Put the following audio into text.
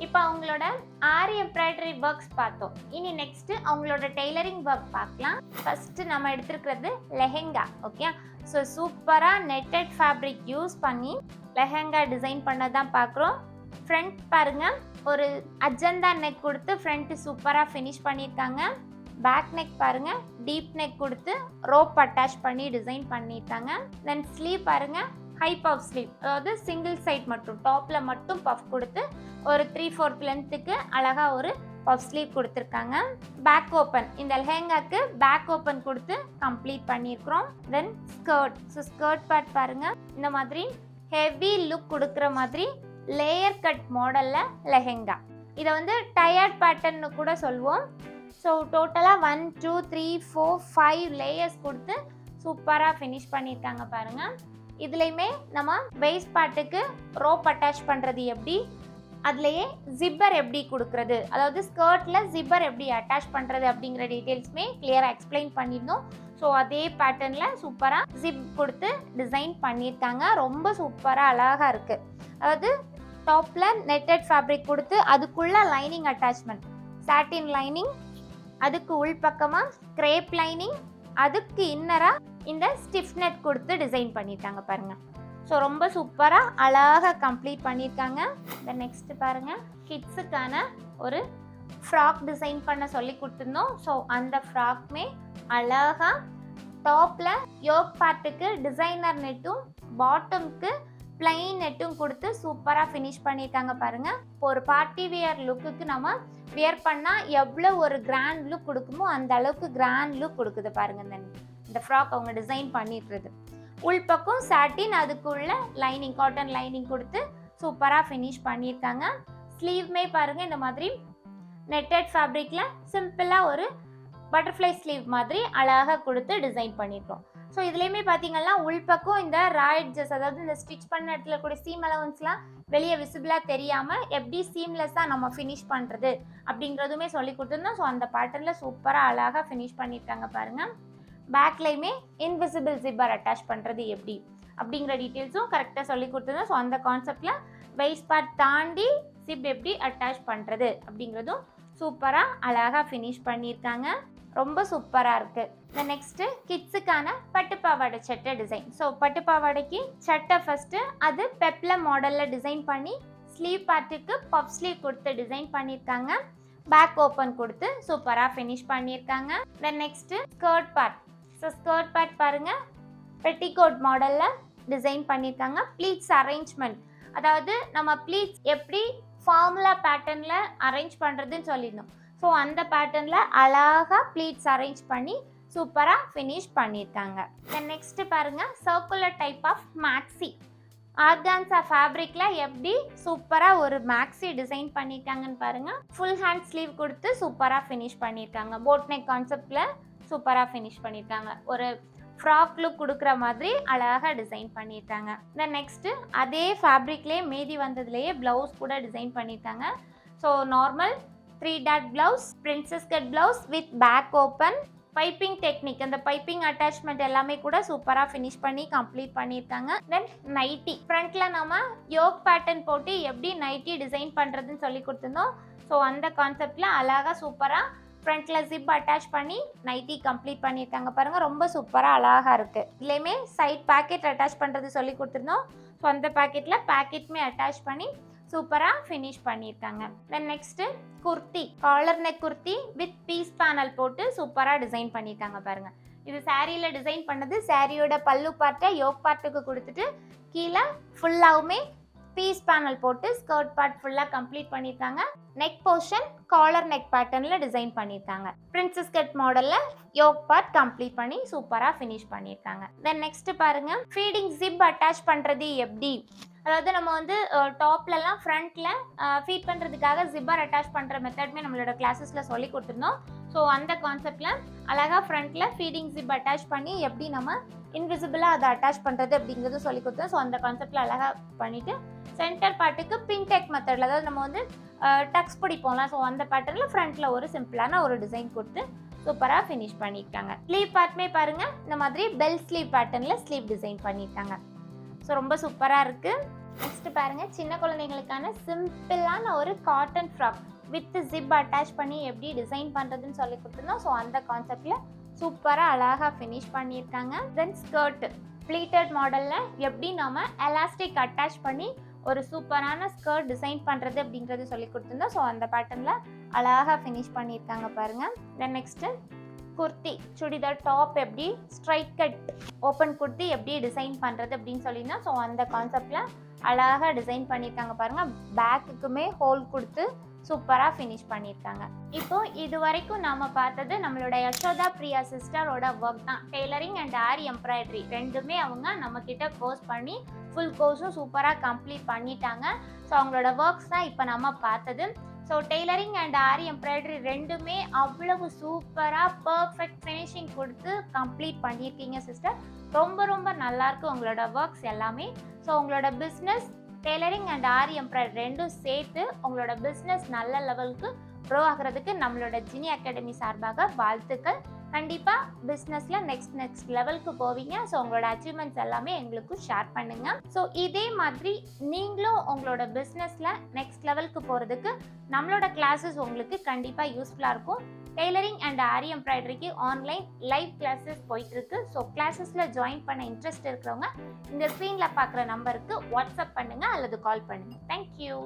இப்போ அவங்களோட ஆரி embroidery works பார்த்தோம். இனி நெக்ஸ்ட் அவங்களோட டெய்லரிங் ஒர்க் பார்க்கலாம். ஃபர்ஸ்ட் நம்ம எடுத்துருக்கிறது லெஹெங்கா. ஓகே, ஸோ சூப்பராக நெட்டட் ஃபேப்ரிக் யூஸ் பண்ணி லெஹெங்கா டிசைன் பண்ணதான் பார்க்குறோம். ஃப்ரண்ட் பாருங்க, ஒரு அஜந்தா நெக் கொடுத்து ஃப்ரண்ட் சூப்பராக ஃபினிஷ் பண்ணியிருக்காங்க. பேக் நெக் பாருங்க, டீப் நெக் கொடுத்து ரோப் அட்டாச் பண்ணி டிசைன் பண்ணியிருக்காங்க. தென் ஸ்லீவ் பாருங்க, ஹை பஃப் ஸ்லீவ், அதாவது சிங்கிள் சைட் மட்டும் டாப்பில் மட்டும் பஃப் கொடுத்து ஒரு 3/4 லென்த்துக்கு அழகாக ஒரு பஃப் ஸ்லீவ் கொடுத்துருக்காங்க. பேக் ஓப்பன், இந்த லெஹெங்காக்கு பேக் ஓப்பன் கொடுத்து கம்ப்ளீட் பண்ணியிருக்கிறோம். தென் ஸ்கர்ட், ஸோ ஸ்கர்ட் பார்ட் பாருங்கள், இந்த மாதிரி ஹெவி லுக் கொடுக்குற மாதிரி லேயர் கட் மாடலில் லெஹெங்கா. இதை வந்து டயர்ட் பேட்டர்ன்னு கூட சொல்லுவோம். ஸோ டோட்டலாக 1 2 3 4 5 லேயர்ஸ் கொடுத்து சூப்பராக ஃபினிஷ் பண்ணியிருக்காங்க பாருங்கள். இதுலேயுமே நம்ம வேஸ்ட் பார்ட்டுக்கு ரோப் அட்டாச் பண்ணுறது எப்படி, அதுலேயே ஜிப்பர் எப்படி கொடுக்குறது, அதாவது ஸ்கர்ட்டில் ஜிப்பர் எப்படி அட்டாச் பண்ணுறது அப்படிங்கிற டீட்டெயில்ஸுமே கிளியராக எக்ஸ்பிளைன் பண்ணியிருந்தோம். ஸோ அதே பேட்டர்னில் சூப்பராக ஜிப் கொடுத்து டிசைன் பண்ணியிருக்காங்க. ரொம்ப சூப்பராக அழகாக இருக்குது. அதாவது டாப்பில் நெட்டட் ஃபேப்ரிக் கொடுத்து அதுக்குள்ளே லைனிங் அட்டாச்மெண்ட், சாட்டின் லைனிங், அதுக்கு உள்பக்கமாக கிரேப் லைனிங், அதுக்கு இன்னராக இந்த ஸ்டிஃப் நெட் கொடுத்து டிசைன் பண்ணியிருக்காங்க பாருங்கள். ஸோ ரொம்ப சூப்பராக அழகாக கம்ப்ளீட் பண்ணியிருக்காங்க. இந்த நெக்ஸ்ட் பாருங்கள், கிட்ஸுக்கான ஒரு ஃப்ராக் டிசைன் பண்ண சொல்லி கொடுத்துருந்தோம். ஸோ அந்த ஃப்ராக்மே அழகாக டாப்பில் யோக் பார்ட்டுக்கு டிசைனர் நெட்டும் பாட்டமுக்கு பிளைன் நெட்டும் கொடுத்து சூப்பராக ஃபினிஷ் பண்ணியிருக்காங்க பாருங்கள். இப்போ ஒரு பார்ட்டி வியர் லுக்குக்கு நம்ம வியர் பண்ணால் எவ்வளோ ஒரு கிராண்ட் லுக் கொடுக்குமோ அந்த அளவுக்கு கிராண்ட் லுக் கொடுக்குது பாருங்கள். இந்த ஃப்ராக் அவங்க டிசைன் பண்ணிட்டுருது. உள்பக்கம் சாட்டின், அதுக்குள்ள லைனிங், காட்டன் லைனிங் கொடுத்து சூப்பராக ஃபினிஷ் பண்ணியிருக்காங்க. ஸ்லீவ்மே பாருங்கள், இந்த மாதிரி நெட்டட் ஃபேப்ரிக்கில் சிம்பிளாக ஒரு பட்டர்ஃப்ளை ஸ்லீவ் மாதிரி அழகாக கொடுத்து டிசைன் பண்ணியிருக்கோம். ஸோ இதுலேயுமே பார்த்தீங்கன்னா உள்பக்கம் இந்த ராய்ட்ஜஸ், அதாவது இந்த ஸ்டிச் பண்ண இடத்துல கூட சீம் அலவன்ஸ்லாம் வெளியே விசிபிளாக தெரியாமல் எப்படி சீம்லெஸ்ஸாக நம்ம ஃபினிஷ் பண்ணுறது அப்படிங்கிறதுமே சொல்லி கொடுத்துருந்தோம். ஸோ அந்த பேட்டர்னில் சூப்பராக அழகாக ஃபினிஷ் பண்ணியிருக்காங்க பாருங்கள். பேக்லேயுமே இன்விசிபிள் ஜிப்பர் அட்டாச் பண்ணுறது எப்படி அப்படிங்கிற டீட்டெயில்ஸும் கரெக்டாக சொல்லி கொடுத்துருந்தோம். ஸோ அந்த கான்செப்டில் வெயிஸ்ட் பார்ட் தாண்டி ஜிப் எப்படி அட்டாச் பண்ணுறது அப்படிங்கிறதும் சூப்பராக அழகாக ஃபினிஷ் பண்ணியிருக்காங்க. ரொம்ப சூப்பராக இருக்குது. இந்த நெக்ஸ்ட்டு கிட்ஸுக்கான பட்டுப்பாவாடை சட்டை டிசைன். ஸோ பட்டுப்பாவாடைக்கு சட்டை ஃபஸ்ட்டு அது பெப்ளம் மாடலில் டிசைன் பண்ணி ஸ்லீவ் பார்ட்டுக்கு பஃப் ஸ்லீவ் கொடுத்து டிசைன் பண்ணியிருக்காங்க. பேக் ஓப்பன் கொடுத்து சூப்பராக ஃபினிஷ் பண்ணியிருக்காங்க. Then next skirt part. So skirt part பாருங்கள், பெட்டிகோட் மாடலில் டிசைன் பண்ணியிருக்காங்க. ப்ளீட்ஸ் அரேஞ்ச்மெண்ட், அதாவது நம்ம ப்ளீட்ஸ் எப்படி ஃபார்முலா பேட்டர்னில் அரேஞ்ச் பண்ணுறதுன்னு சொல்லியிருந்தோம். ஸோ அந்த பேட்டர்னில் அழகாக ப்ளீட்ஸ் அரேஞ்ச் பண்ணி சூப்பராக ஃபினிஷ் பண்ணியிருக்காங்க. தென் நெக்ஸ்ட்டு பாருங்கள், circular type of maxi. Organza ஃபேப்ரிக்கில் எப்படி சூப்பராக ஒரு மேக்ஸி டிசைன் பண்ணியிருக்காங்கன்னு பாருங்கள். ஃபுல் ஹேண்ட் ஸ்லீவ் கொடுத்து சூப்பராக ஃபினிஷ் பண்ணியிருக்காங்க. போட் நெக் கான்செப்டில் சூப்பராக ஃபினிஷ் பண்ணியிருக்காங்க. ஒரு ஃப்ராக் லுக் கொடுக்குற மாதிரி அழகாக டிசைன் பண்ணியிருக்காங்க. தென் நெக்ஸ்ட்டு அதே ஃபேப்ரிக்லேயே மீதி வந்ததுலேயே ப்ளவுஸ் கூட டிசைன் பண்ணியிருக்காங்க. So normal 3 dot blouse, princess cut blouse with back open, piping technique, அந்த பைப்பிங் அட்டாச்மெண்ட் எல்லாமே கூட சூப்பராக ஃபினிஷ் பண்ணி கம்ப்ளீட் பண்ணியிருக்காங்க. தென் நைட்டி, ஃப்ரண்ட்டில் நம்ம யோக் பேட்டர்ன் போட்டு எப்படி நைட்டி டிசைன் பண்ணுறதுன்னு சொல்லி கொடுத்துருந்தோம். ஸோ அந்த கான்செப்டில் அழகாக சூப்பராக ஃப்ரண்ட்டில் ஜிப் அட்டாச் பண்ணி நைட்டி கம்ப்ளீட் பண்ணியிருக்காங்க பாருங்கள். ரொம்ப சூப்பராக அழகாக இருக்குது. இதுலேயுமே சைட் பேக்கெட் அட்டாச் பண்ணுறது சொல்லி கொடுத்துருந்தோம். ஸோ அந்த பேக்கெட்டில் பேக்கெட்டுமே அட்டாச் பண்ணி சூப்பராக ஃபினிஷ் பண்ணியிருக்காங்க. Then next kurti, collar neck kurti with piece panel போட்டு சூப்பராக டிசைன் பண்ணியிருக்காங்க பாருங்கள். இது சாரியில் டிசைன் பண்ணது. சாரியோட பல்லு பார்ட்டை யோக் பார்ட்டுக்கு கொடுத்துட்டு கீழே ஃபுல்லாகவுமே பீஸ் பேனல் போட்டு ஸ்கர்ட் பார்ட் ஃபுல்லாக கம்ப்ளீட் பண்ணியிருக்காங்க. நெக் போர்ஷன் காலர் நெக் பேட்டர்னில் டிசைன் பண்ணியிருக்காங்க. பிரின்சஸ் கட் மாடலில் யோக் பார்ட் கம்ப்ளீட் பண்ணி சூப்பராக ஃபினிஷ் பண்ணியிருக்காங்க. தென் நெக்ஸ்ட்டு பாருங்கள், ஃபீடிங் ஜிப் அட்டாச் பண்ணுறது எப்படி, அதாவது நம்ம வந்து டாப்லலாம் ஃப்ரண்ட்டில் ஃபீட் பண்ணுறதுக்காக ஜிப்பர் அட்டாச் பண்ணுற மெத்தட்மே நம்மளோட கிளாஸஸில் சொல்லி கொடுத்துருந்தோம். ஸோ அந்த கான்செப்டில் அழகாக ஃப்ரண்ட்டில் ஃபீடிங் ஜிப் அட்டாச் பண்ணி எப்படி நம்ம இன்விசிபிளாக அதை அட்டாச் பண்ணுறது அப்படிங்கிறது சொல்லி கொடுத்தோம். ஸோ அந்த கான்செப்டில் அழகாக பண்ணிவிட்டு சென்டர் பார்ட்டுக்கு பின்டெக் மெத்தடில், அதாவது நம்ம வந்து டக்ஸ் பிடிப்போம்ல, ஸோ அந்த பேட்டர்னில் ஃப்ரண்ட்டில் ஒரு சிம்பிளான ஒரு டிசைன் கொடுத்து சூப்பராக ஃபினிஷ் பண்ணியிருக்காங்க. ஸ்லீவ் பார்ட்டுமே பாருங்கள், இந்த மாதிரி பெல் ஸ்லீவ் பேட்டர்னில் ஸ்லீவ் டிசைன் பண்ணியிருக்காங்க. ஸோ ரொம்ப சூப்பராக இருக்குது. நெக்ஸ்ட் பாருங்க, சின்ன குழந்தைங்களுக்கான சிம்பிளான ஒரு cotton frock with zip attach பண்ணி எப்படி டிசைன் பண்ணுறதுன்னு சொல்லி கொடுத்துருந்தோம். ஸோ அந்த கான்செப்டில் சூப்பராக அழகாக ஃபினிஷ் பண்ணியிருக்காங்க. தென் ஸ்கர்ட் ப்ளீட்டட் மாடலில் எப்படி நம்ம எலாஸ்டிக் அட்டாச் பண்ணி ஒரு சூப்பரான ஸ்கர்ட் டிசைன் பண்ணுறது அப்படின்றது சொல்லி கொடுத்துருந்தோம். ஸோ அந்த பேட்டர்னில் அழகாக ஃபினிஷ் பண்ணியிருக்காங்க பாருங்கள். தென் நெக்ஸ்ட்டு குர்த்தி சுடிதார் டாப் எப்படி ஸ்ட்ரைட் கட் ஓப்பன் குர்த்தி எப்படி டிசைன் பண்ணுறது அப்படின்னு சொல்லியிருந்தோம். ஸோ அந்த கான்செப்டில் அழகாக டிசைன் பண்ணியிருக்காங்க பாருங்கள். பேக்குக்குமே ஹோல் கொடுத்து சூப்பராக ஃபினிஷ் பண்ணியிருக்காங்க. இப்போ இது வரைக்கும் நம்ம பார்த்தது நம்மளோட யசோதா பிரியா சிஸ்டரோட ஒர்க் தான். டெய்லரிங் அண்ட் ஆரி எம்ப்ராய்டரி ரெண்டுமே அவங்க நம்மக்கிட்ட கோர்ஸ் பண்ணி ஃபுல் கோர்ஸும் சூப்பராக கம்ப்ளீட் பண்ணிட்டாங்க. ஸோ அவங்களோட ஒர்க்ஸ் தான் இப்போ நம்ம பார்த்தது. So tailoring and aari embroidery ரெண்டுமே அவ்வளவு சூப்பராக பர்ஃபெக்ட் ஃபினிஷிங் கொடுத்து கம்ப்ளீட் பண்ணியிருக்கீங்க சிஸ்டர். ரொம்ப ரொம்ப நல்லாயிருக்கு உங்களோட ஒர்க்ஸ் எல்லாமே. ஸோ உங்களோட business tailoring and aari embroidery ரெண்டும் சேர்த்து உங்களோட பிஸ்னஸ் நல்ல லெவலுக்கு க்ரோ ஆகிறதுக்கு நம்மளோட ஜினி அகாடமி சார்பாக வாழ்த்துக்கள். கண்டிப்பாக பிஸ்னஸில் நெக்ஸ்ட் லெவலுக்கு போவீங்க. ஸோ உங்களோட அச்சீவ்மெண்ட்ஸ் எல்லாமே எங்களுக்கும் ஷேர் பண்ணுங்கள். ஸோ இதே மாதிரி நீங்களும் உங்களோட பிஸ்னஸில் நெக்ஸ்ட் லெவலுக்கு போகிறதுக்கு நம்மளோட கிளாஸஸ் உங்களுக்கு கண்டிப்பாக யூஸ்ஃபுல்லாக இருக்கும். டெய்லரிங் அண்ட் ஆரி எம்ப்ராய்டரிக்கு ஆன்லைன் லைவ் கிளாஸஸ் போயிட்டுருக்கு. ஸோ கிளாஸஸில் ஜாயின் பண்ண இன்ட்ரெஸ்ட் இருக்கிறவங்க இந்த ஸ்க்ரீனில் பார்க்குற நம்பருக்கு வாட்ஸ்அப் பண்ணுங்கள் அல்லது கால் பண்ணுங்கள். தேங்க்யூ.